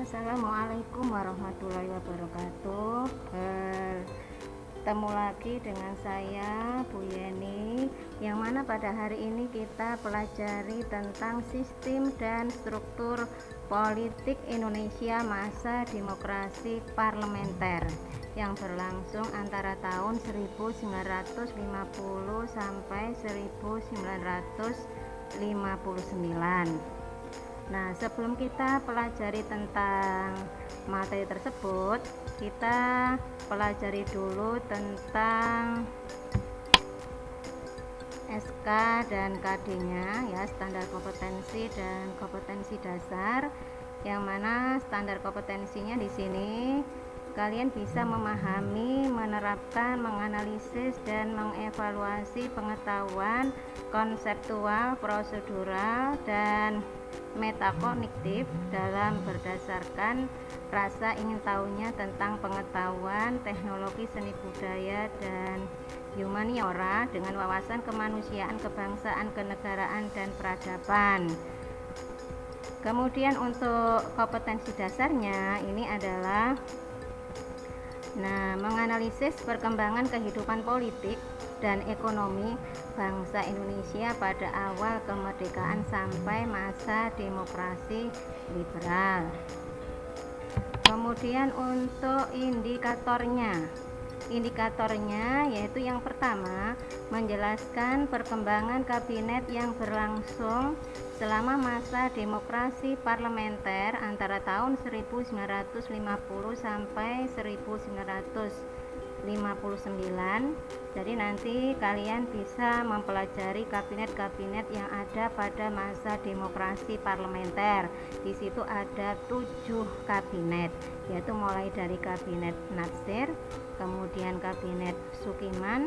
Assalamualaikum warahmatullahi wabarakatuh. Bertemu lagi dengan saya Bu Yeni, yang mana pada hari ini kita pelajari tentang sistem dan struktur politik Indonesia masa demokrasi parlementer yang berlangsung antara tahun 1950 sampai 1959. Nah, sebelum kita pelajari tentang materi tersebut, kita pelajari dulu tentang SK dan KD-nya, ya, standar kompetensi dan kompetensi dasar, yang mana standar kompetensinya di sini kalian bisa memahami, menerapkan, menganalisis, dan mengevaluasi pengetahuan konseptual, prosedural, dan metakognitif dalam berdasarkan rasa ingin tahunya tentang pengetahuan, teknologi, seni budaya, dan humaniora dengan wawasan kemanusiaan, kebangsaan, kenegaraan, dan peradaban. Kemudian untuk kompetensi dasarnya ini adalah menganalisis perkembangan kehidupan politik dan ekonomi bangsa Indonesia pada awal kemerdekaan sampai masa demokrasi liberal. Kemudian untuk indikatornya yaitu yang pertama, menjelaskan perkembangan kabinet yang berlangsung selama masa demokrasi parlementer antara tahun 1950 sampai 1959. Jadi nanti kalian bisa mempelajari kabinet-kabinet yang ada pada masa demokrasi parlementer. Di situ ada 7 kabinet, yaitu mulai dari kabinet Natsir, kemudian kabinet Sukiman,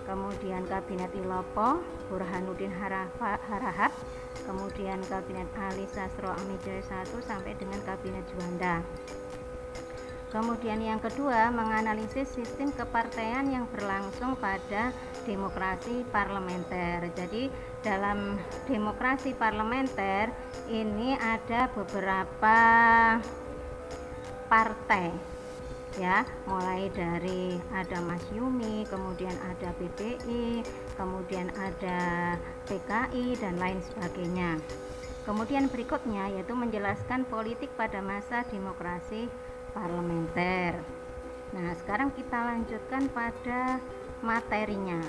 kemudian kabinet Ilopo, Burhanuddin Harahap, kemudian kabinet Ali Sastro Amijaya I sampai dengan kabinet Juanda. Kemudian yang kedua, menganalisis sistem kepartaian yang berlangsung pada demokrasi parlementer. Jadi dalam demokrasi parlementer ini ada beberapa partai, ya, mulai dari ada Masyumi, kemudian ada PPI, kemudian ada PKI, dan lain sebagainya. Kemudian berikutnya yaitu menjelaskan politik pada masa demokrasi parlementer. Nah, sekarang kita lanjutkan pada materinya.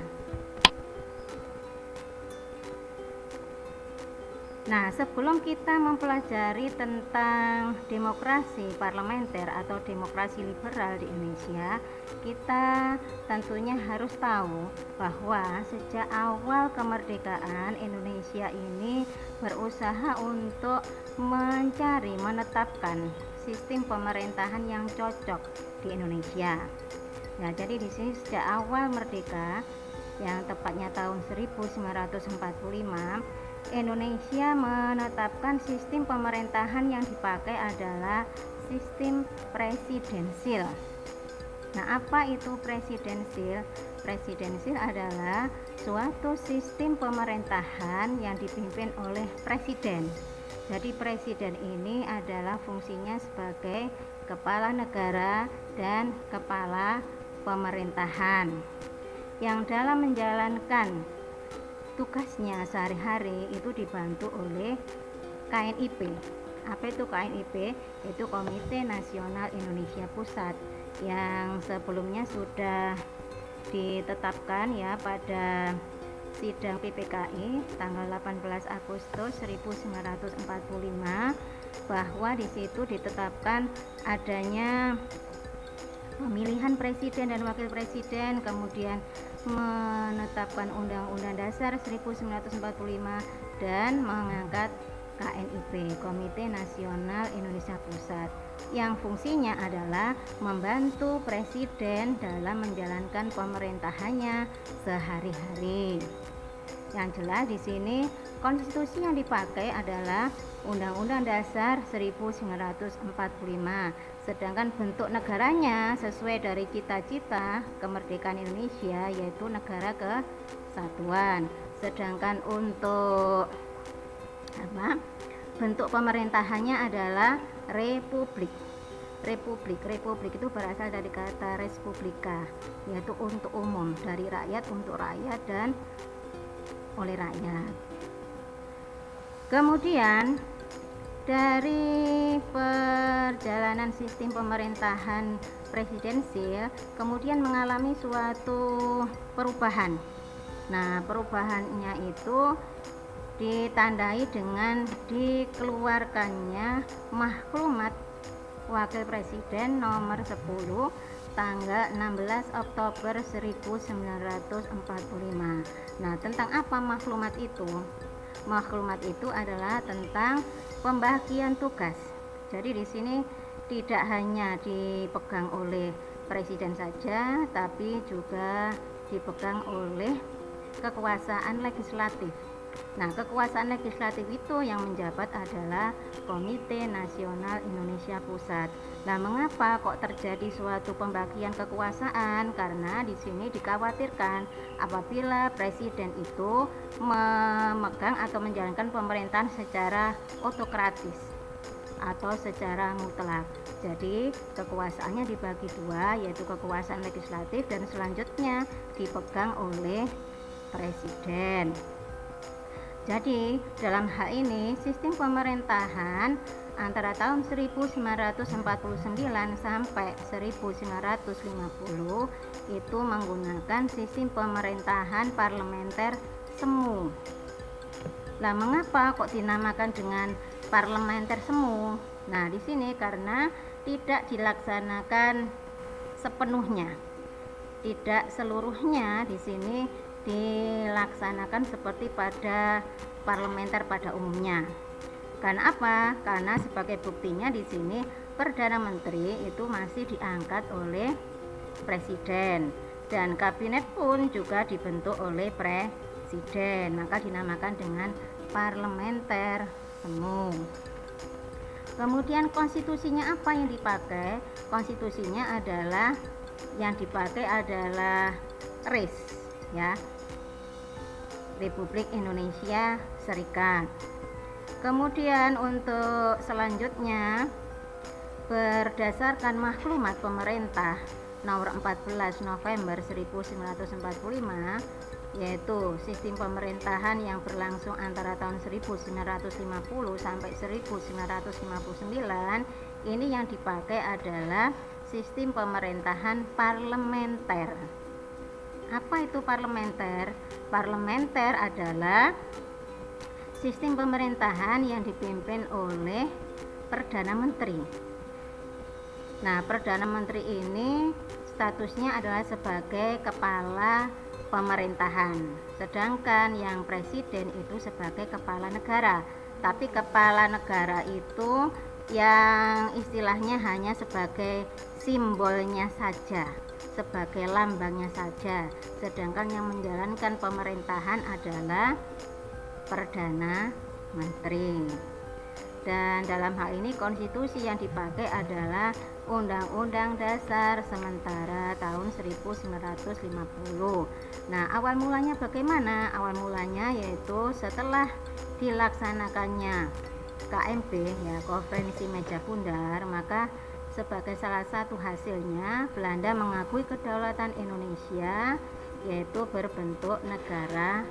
Nah, sebelum kita mempelajari tentang demokrasi parlementer atau demokrasi liberal di Indonesia, kita tentunya harus tahu bahwa sejak awal kemerdekaan Indonesia ini berusaha untuk menetapkan sistem pemerintahan yang cocok di Indonesia. Nah, jadi di sini sejak awal merdeka, yang tepatnya tahun 1945, Indonesia menetapkan sistem pemerintahan yang dipakai adalah sistem presidensil. Nah, apa itu presidensil? Presidensil adalah suatu sistem pemerintahan yang dipimpin oleh presiden. Jadi presiden ini adalah fungsinya sebagai kepala negara dan kepala pemerintahan yang dalam menjalankan tugasnya sehari-hari itu dibantu oleh KNIP. Apa itu KNIP? Itu Komite Nasional Indonesia Pusat, yang sebelumnya sudah ditetapkan, ya, pada sidang PPKI tanggal 18 Agustus 1945, bahwa di situ ditetapkan adanya pemilihan presiden dan wakil presiden, kemudian menetapkan Undang-Undang Dasar 1945 dan mengangkat KNIP, Komite Nasional Indonesia Pusat, yang fungsinya adalah membantu presiden dalam menjalankan pemerintahannya sehari-hari. Yang jelas di sini konstitusi yang dipakai adalah Undang-Undang Dasar 1945, sedangkan bentuk negaranya sesuai dari cita-cita kemerdekaan Indonesia, yaitu negara kesatuan. Sedangkan untuk bentuk pemerintahannya adalah republik. Republik itu berasal dari kata res publica, yaitu untuk umum, dari rakyat, untuk rakyat, dan oleh rakyat. Kemudian dari perjalanan sistem pemerintahan presidensil kemudian mengalami suatu perubahan. Nah, perubahannya itu ditandai dengan dikeluarkannya Maklumat Wakil Presiden nomor 10 tanggal 16 Oktober 1945. Nah, tentang apa maklumat itu? Maklumat itu adalah tentang pembagian tugas. Jadi di sini tidak hanya dipegang oleh presiden saja, tapi juga dipegang oleh kekuasaan legislatif. Nah, kekuasaan legislatif itu yang menjabat adalah Komite Nasional Indonesia Pusat. Nah, mengapa kok terjadi suatu pembagian kekuasaan? Karena di sini dikhawatirkan apabila presiden itu memegang atau menjalankan pemerintahan secara otokratis atau secara mutlak. Jadi kekuasaannya dibagi dua, yaitu kekuasaan legislatif dan selanjutnya dipegang oleh presiden. Jadi dalam hal ini sistem pemerintahan antara tahun 1949 sampai 1950 itu menggunakan sistem pemerintahan parlementer semu. Nah, mengapa kok dinamakan dengan parlementer semu? Nah, di sini karena tidak dilaksanakan sepenuhnya. Tidak seluruhnya di sini dilaksanakan seperti pada parlementer pada umumnya. Karena apa? Karena sebagai buktinya di sini Perdana Menteri itu masih diangkat oleh presiden dan kabinet pun juga dibentuk oleh presiden, maka dinamakan dengan parlementer semu. Kemudian konstitusinya apa yang dipakai? Konstitusinya adalah yang dipakai adalah RIS, ya, Republik Indonesia Serikat. Kemudian untuk selanjutnya berdasarkan maklumat pemerintah nomor 14 November 1945, yaitu sistem pemerintahan yang berlangsung antara tahun 1950 sampai 1959, ini yang dipakai adalah sistem pemerintahan parlementer. Apa itu parlementer? Parlementer adalah sistem pemerintahan yang dipimpin oleh Perdana Menteri. Nah, Perdana Menteri ini statusnya adalah sebagai kepala pemerintahan, sedangkan yang presiden itu sebagai kepala negara. Tapi kepala negara itu yang istilahnya hanya sebagai simbolnya saja, sebagai lambangnya saja, sedangkan yang menjalankan pemerintahan adalah Perdana Menteri. Dan dalam hal ini konstitusi yang dipakai adalah Undang-Undang Dasar Sementara tahun 1950. Nah, awal mulanya bagaimana? Awal mulanya yaitu setelah dilaksanakannya KMP, ya, Konferensi Meja Bundar, maka sebagai salah satu hasilnya Belanda mengakui kedaulatan Indonesia, yaitu berbentuk negara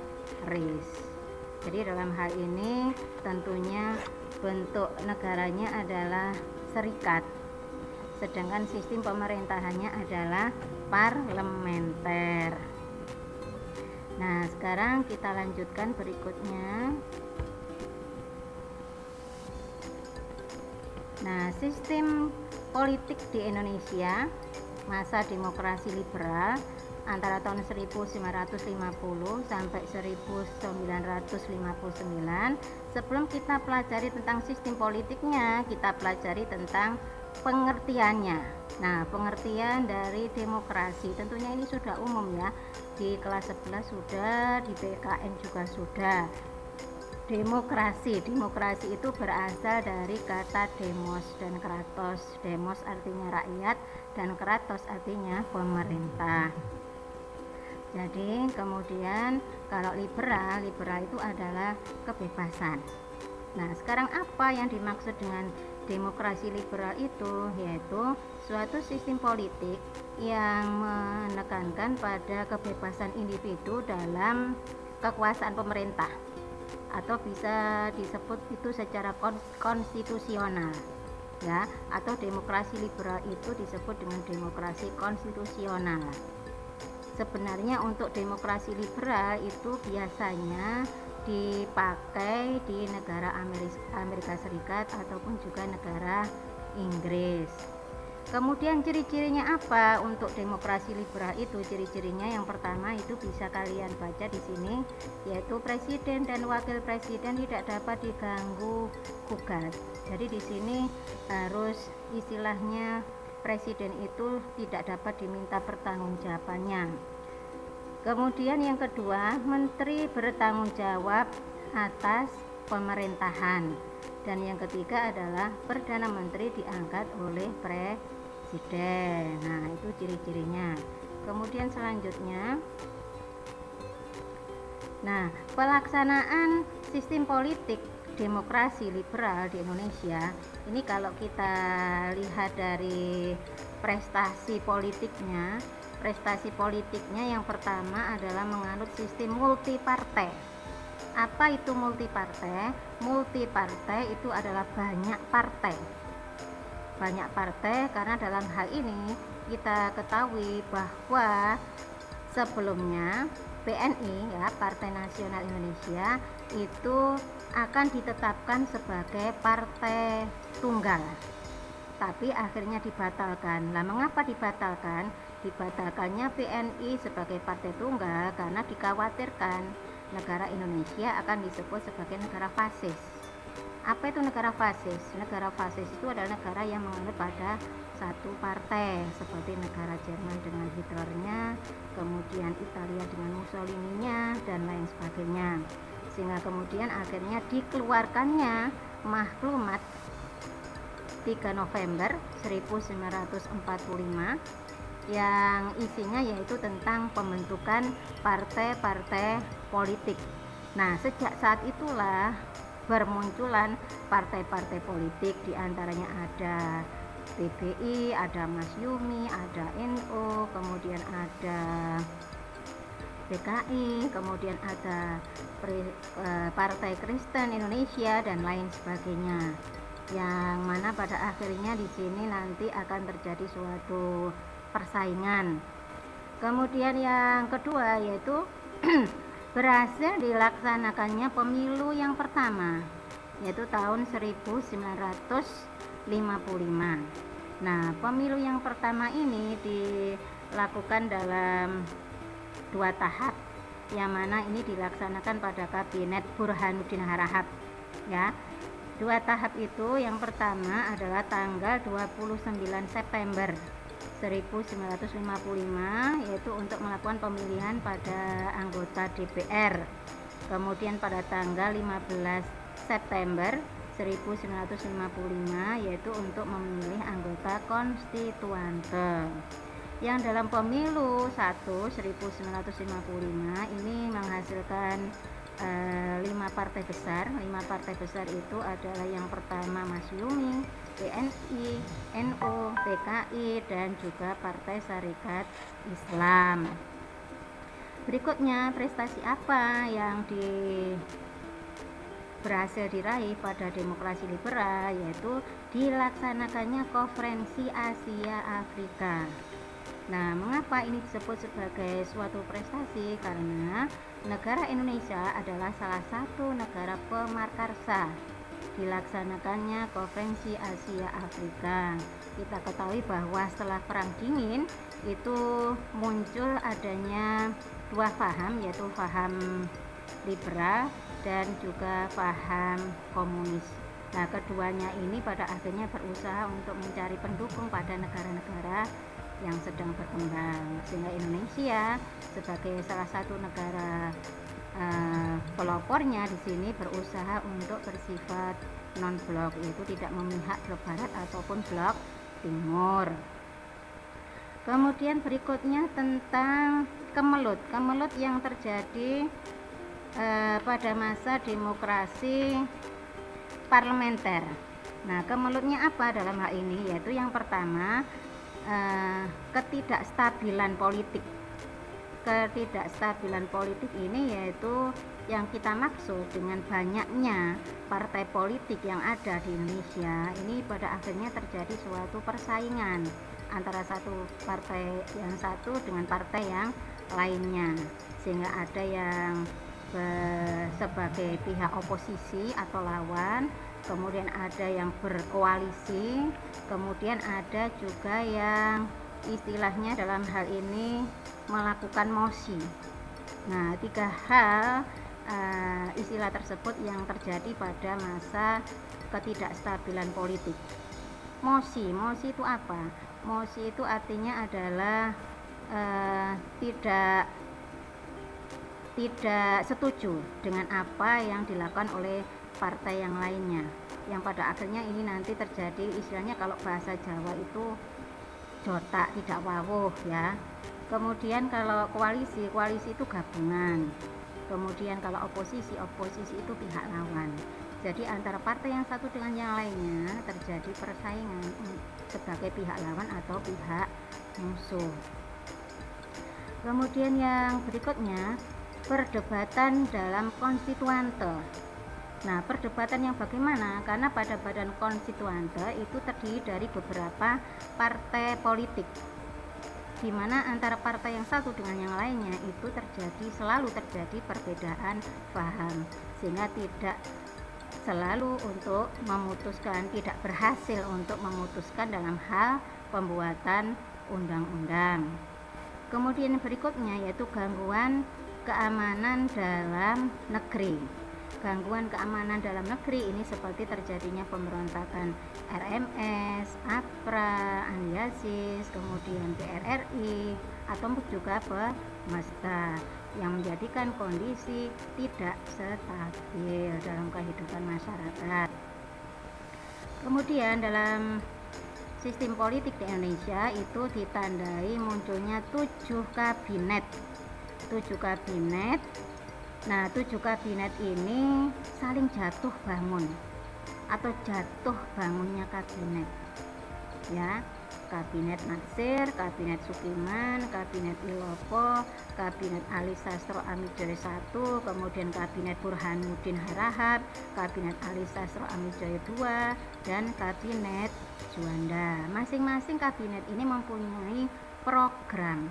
RIS. Jadi dalam hal ini tentunya bentuk negaranya adalah serikat, sedangkan sistem pemerintahannya adalah parlementer. Nah, sekarang kita lanjutkan berikutnya. Nah, sistem politik di Indonesia masa demokrasi liberal antara tahun 1950 sampai 1959. Sebelum kita pelajari tentang sistem politiknya, kita pelajari tentang pengertiannya. Nah, pengertian dari demokrasi tentunya ini sudah umum, ya, di kelas 11 sudah, di BKN juga sudah. Demokrasi itu berasal dari kata demos dan kratos. Demos artinya rakyat dan kratos artinya pemerintah. Jadi kemudian kalau liberal itu adalah kebebasan. Nah, sekarang apa yang dimaksud dengan Demokrasi liberal itu yaitu suatu sistem politik yang menekankan pada kebebasan individu dalam kekuasaan pemerintah, atau bisa disebut itu secara konstitusional ya, atau demokrasi liberal itu disebut dengan demokrasi konstitusional. Sebenarnya untuk demokrasi liberal itu biasanya dipakai di negara Amerika Serikat ataupun juga negara Inggris. Kemudian ciri-cirinya apa untuk demokrasi liberal itu? Ciri-cirinya yang pertama itu bisa kalian baca di sini, yaitu presiden dan wakil presiden tidak dapat diganggu gugat. Jadi di sini harus istilahnya presiden itu tidak dapat diminta pertanggungjawabannya. Kemudian yang kedua, menteri bertanggung jawab atas pemerintahan. Dan yang ketiga adalah perdana menteri diangkat oleh presiden. Nah, itu ciri-cirinya. Kemudian selanjutnya, nah, pelaksanaan sistem politik demokrasi liberal di Indonesia ini kalau kita lihat dari prestasi politiknya yang pertama adalah menganut sistem multipartai. Apa itu multipartai? Multipartai itu adalah banyak partai karena dalam hal ini kita ketahui bahwa sebelumnya PNI ya, Partai Nasional Indonesia itu akan ditetapkan sebagai partai tunggal, tapi akhirnya dibatalkan. Nah, mengapa dibatalkan? Dibatalkannya PNI sebagai partai tunggal karena dikhawatirkan negara Indonesia akan disebut sebagai negara fasis. Apa itu negara fasis? Negara fasis itu adalah negara yang menganut pada satu partai, seperti negara Jerman dengan Hitlernya, kemudian Italia dengan Mussolininya, dan lain sebagainya. Sehingga kemudian akhirnya dikeluarkannya maklumat 3 November 1945 yang isinya yaitu tentang pembentukan partai-partai politik. Nah, sejak saat itulah bermunculan partai-partai politik, diantaranya ada PBI, ada Masyumi, ada NU, kemudian ada PKI, kemudian ada Partai Kristen Indonesia dan lain sebagainya. Yang mana pada akhirnya di sini nanti akan terjadi suatu persaingan. Kemudian yang kedua yaitu berhasil dilaksanakannya pemilu yang pertama, yaitu tahun 1955. Nah, pemilu yang pertama ini dilakukan dalam 2 tahap, yang mana ini dilaksanakan pada kabinet Burhanuddin Harahap ya. 2 tahap itu, yang pertama adalah tanggal 29 September 1955 yaitu untuk melakukan pemilihan pada anggota DPR. Kemudian pada tanggal 15 September 1955 yaitu untuk memilih anggota konstituante. Yang dalam pemilu 1955 ini menghasilkan 5 partai besar. 5 partai besar itu adalah yang pertama Masyumi, PNI, NU, PKI, dan juga Partai Syarikat Islam. Berikutnya, prestasi apa yang berhasil diraih pada demokrasi liberal, yaitu dilaksanakannya Konferensi Asia Afrika. Nah, mengapa ini disebut sebagai suatu prestasi? Karena negara Indonesia adalah salah satu negara pemarkarsa dilaksanakannya Konferensi Asia Afrika. Kita ketahui bahwa setelah Perang Dingin itu muncul adanya 2 paham, yaitu paham liberal dan juga paham komunis. Nah, keduanya ini pada akhirnya berusaha untuk mencari pendukung pada negara-negara yang sedang berkembang, sehingga Indonesia sebagai salah satu negara pelopornya di sini berusaha untuk bersifat non-blok, yaitu tidak memihak blok barat ataupun blok timur. Kemudian berikutnya tentang kemelut yang terjadi pada masa demokrasi parlementer. Nah, kemelutnya apa dalam hal ini? Yaitu yang pertama, ketidakstabilan politik. Ketidakstabilan politik ini yaitu yang kita maksud dengan banyaknya partai politik yang ada di Indonesia. Ini pada akhirnya terjadi suatu persaingan antara satu partai yang satu dengan partai yang lainnya, sehingga ada yang sebagai pihak oposisi atau lawan, kemudian ada yang berkoalisi, kemudian ada juga yang istilahnya dalam hal ini melakukan mosi. Nah, tiga hal istilah tersebut yang terjadi pada masa ketidakstabilan politik. Mosi itu apa? Mosi itu artinya adalah tidak setuju dengan apa yang dilakukan oleh partai yang lainnya, yang pada akhirnya ini nanti terjadi istilahnya kalau bahasa Jawa itu jotak, tidak wawuh ya. Kemudian kalau koalisi itu gabungan. Kemudian kalau oposisi itu pihak lawan. Jadi antara partai yang satu dengan yang lainnya terjadi persaingan sebagai pihak lawan atau pihak musuh. Kemudian yang berikutnya, perdebatan dalam konstituante. Nah, perdebatan yang bagaimana? Karena pada badan konstituante itu terdiri dari beberapa partai politik, di mana antara partai yang satu dengan yang lainnya itu selalu terjadi perbedaan paham, sehingga tidak selalu untuk memutuskan, tidak berhasil untuk memutuskan dalam hal pembuatan undang-undang. Kemudian berikutnya yaitu gangguan keamanan dalam negeri. Gangguan keamanan dalam negeri ini seperti terjadinya pemberontakan RMS, APRA, Andi-Aziz, kemudian PRRI, atau juga Pemesta, yang menjadikan kondisi tidak stabil dalam kehidupan masyarakat. Kemudian dalam sistem politik di Indonesia itu ditandai munculnya 7 kabinet. Nah, 7 kabinet ini saling jatuh bangun atau jatuh bangunnya kabinet ya. Kabinet Natsir, kabinet Sukiman, kabinet Ilopo, kabinet Ali Sastro Amijoyo I, kemudian kabinet Burhanuddin Harahap, kabinet Ali Sastro Amijoyo II, dan kabinet Juanda. Masing-masing kabinet ini mempunyai program.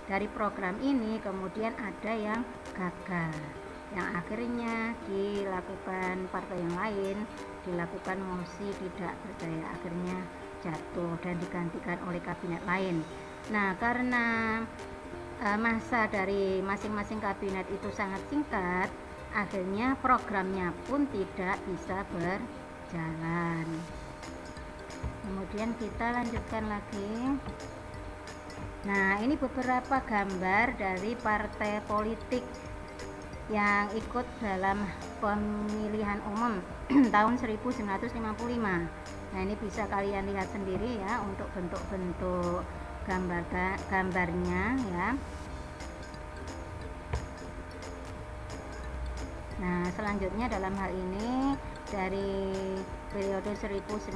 Dari program ini kemudian ada yang gagal, yang akhirnya dilakukan partai yang lain, dilakukan mosi tidak percaya, akhirnya jatuh dan digantikan oleh kabinet lain. Nah, karena masa dari masing-masing kabinet itu sangat singkat, akhirnya programnya pun tidak bisa berjalan. Kemudian kita lanjutkan lagi. Nah, ini beberapa gambar dari partai politik yang ikut dalam pemilihan umum tahun 1955. Nah, ini bisa kalian lihat sendiri ya untuk bentuk-bentuk gambarnya ya. Nah, selanjutnya dalam hal ini dari periode 1950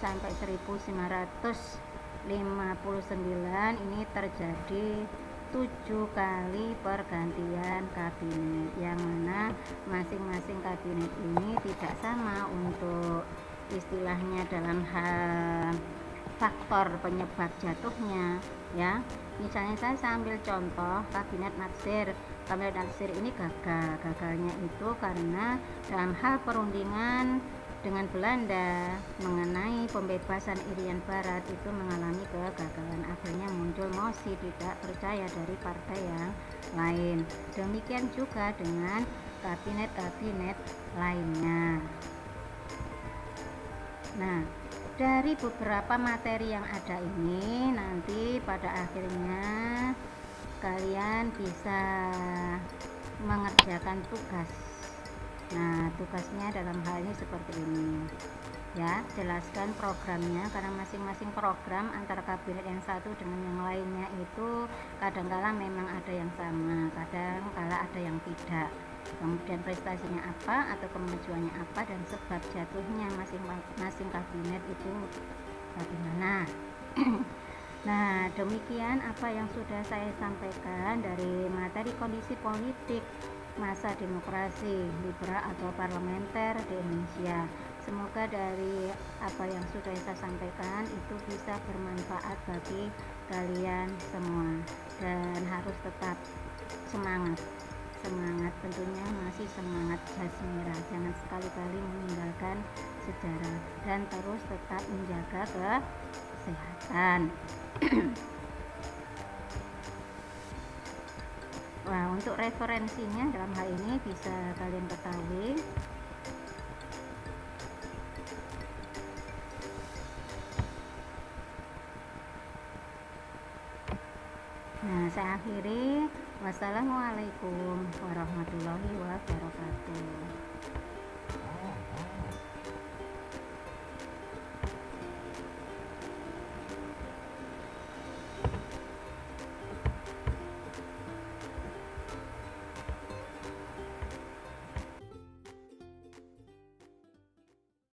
sampai 1959 ini terjadi 7 kali pergantian kabinet, yang mana masing-masing kabinet ini tidak sama untuk istilahnya dalam hal faktor penyebab jatuhnya ya. Misalnya saya ambil contoh kabinet Natsir. Kabinet Natsir ini gagalnya itu karena dalam hal perundingan dengan Belanda mengenai pembebasan Irian Barat itu mengalami kegagalan, akhirnya muncul mosi tidak percaya dari partai yang lain. Demikian juga dengan kabinet-kabinet lainnya. Nah, dari beberapa materi yang ada ini nanti pada akhirnya kalian bisa mengerjakan tugas. Nah, tugasnya dalam hal ini seperti ini ya. Jelaskan programnya, karena masing-masing program antara kabinet yang satu dengan yang lainnya itu kadang-kala memang ada yang sama, kadang-kala ada yang tidak. kemudian prestasinya apa atau kemajuannya apa, dan sebab jatuhnya masing-masing kabinet itu bagaimana. Nah, demikian apa yang sudah saya sampaikan dari materi kondisi politik masa demokrasi liberal atau parlementer di Indonesia. Semoga dari apa yang sudah saya sampaikan itu bisa bermanfaat bagi kalian semua, dan harus tetap semangat tentunya masih semangat Jasmira, jangan sekali-kali meninggalkan sejarah, dan terus tetap menjaga kesehatan. Wah, untuk referensinya dalam hal ini bisa kalian ketahui. Nah, saya akhiri. Wassalamualaikum warahmatullahi wabarakatuh.